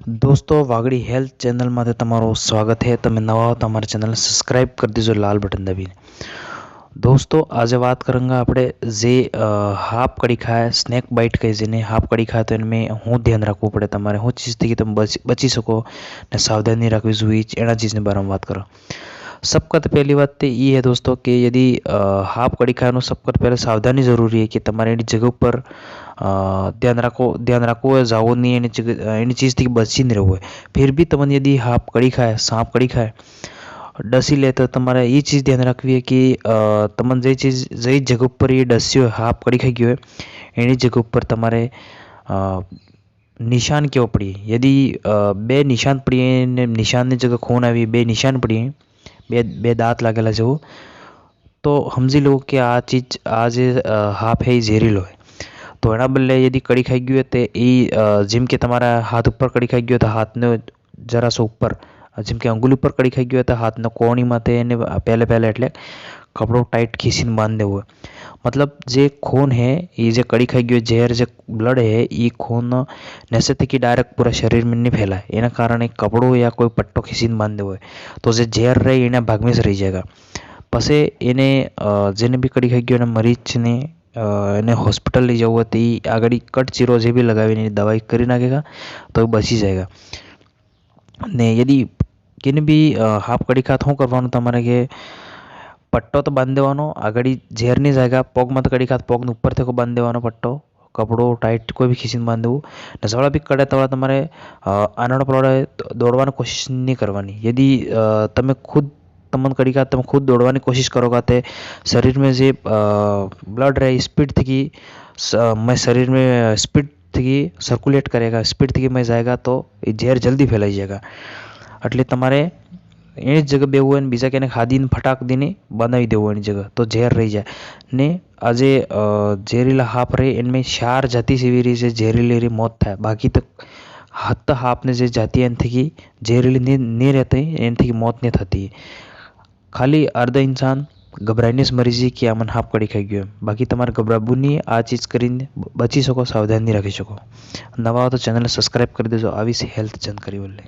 दोस्तों Wagdi health channel में तमारो स्वागत है। तमे नवा हो तो हमारे चैनल सब्सक्राइब कर दीजिए लाल बटन दबीने। दोस्तों आज बात करेंगे આપણે જે હાફ કડી ખાય સ્નેક બાઇટ કહે જેને હાફ કડી ખાય તો એમાં હું ધ્યાન રાખવું પડે તમારે હું ચીજથી તમે બચી શકો ને સાવધાની રાખવી જોઈએ એના ચીજને બારામાં વાત કરો। सबका तो पहली बात तो ये है दोस्तों कि यदि हाफ कड़ी खाने सबका पहले सावधानी ज़रूरी है कि तुम्हारे जगह पर ध्यान रखो जाओ नहीं एनी चीज़ थी बची नहीं रहो। फिर भी तुमने यदि हाफ कड़ी खाए सांप कड़ी खाए डसी ले तो तुम्हारे ये चीज़ ध्यान रखवी है कि तुमने जई जगह पर ये डस्यो हाफ कड़ी खाई गयो है एनी जगह पर तुम्हारे निशान क्यों पड़ी। यदि बे निशान पड़ी है निशान जगह खून आई बे निशान पड़ी है बे दांत लागेला जो तो समझी लो कि आ चीज आज हाफ है झेरीलो है। तो एना बदले यदि कड़ी खाई गई है तो ये जेम के तमारा हाथ ऊपर कड़ी खाई गयो तो हाथ ने जरा सो ऊपर जेम के अंगुली ऊपर कड़ी खाई गयो तो हाथ ने कोणी माथे ने पहले एटले कपड़ो टाइट खींचीने बांध देवो। मतलब जे खून है ये जे कड़ी खाई गयो जहर जे ब्लड है ये खून नशे थी डायरेक्ट पूरा शरीर में नहीं फैलाए एना कारण कपड़ो या कोई पट्टो खींचीने बांध देवो तो जे जहर रहे एना भाग में रही जाएगा। पछे एने जेने भी कड़ी खाई गयो मरीज ने એને હોસ્પિટલ લઈ જવું હોય તો એ આગળ કટ ચીરો જે બી લગાવીને દવાઈ કરી નાખેगा तो બચી जाएगा। ને यदि किन भी हाफ कड़ी खात શું કરવાનું તમારે કે પટ્ટો તો બાંધી દેવાનો આગળ ઝેર નહીં જાયગા પગમાં તો કડી ખાત પગને ઉપરથી બાંધી દેવાનો પટ્ટો કપડો टाइट कोई भी खींचीને बांध देવું ને સવાળા બી કડે તો તમારે આનાડો પલોડે દોડવાની કોશિશ નહીં કરવાની। यदि તમે खुद तमन कड़ी का तुम खुद दौड़वानी कोशिश करोगा तो शरीर में जो ब्लड रहे स्पीड थी मैं शरीर में स्पीड थी सर्कुलेट करेगा स्पीड थी मैं जाएगा तो ये जहर जल्दी फैलाई जाएगा। એટલે તમારે એની જગ્યા બેવું હોય ને બીજા કેને ખાધીને ફટાક દીને બનાવી દેવું એની જગ્યા તો ઝેર રહી જાય ને આજે ઝેરીલા હાપ રહે એનमें 4 જાતિ સેવી રહી છે ઝેરીલી મોત થાય બાકી તો હાથ હાપને જે જાતિ એનથી ઝેરીલી નહીં રહેતી એનથી મોત નહીં થતી। खाली अर्धा इंसान घबराने से मरी जी कि आमन हाफ कड़ी खाई गयो बाकी तमारे घबराबू नहीं आ चीज करीने बची सको सावधानी रखी सको। नवा हो तो चैनल सब्सक्राइब कर देजो आवी से हेल्थ जानकारी बोले।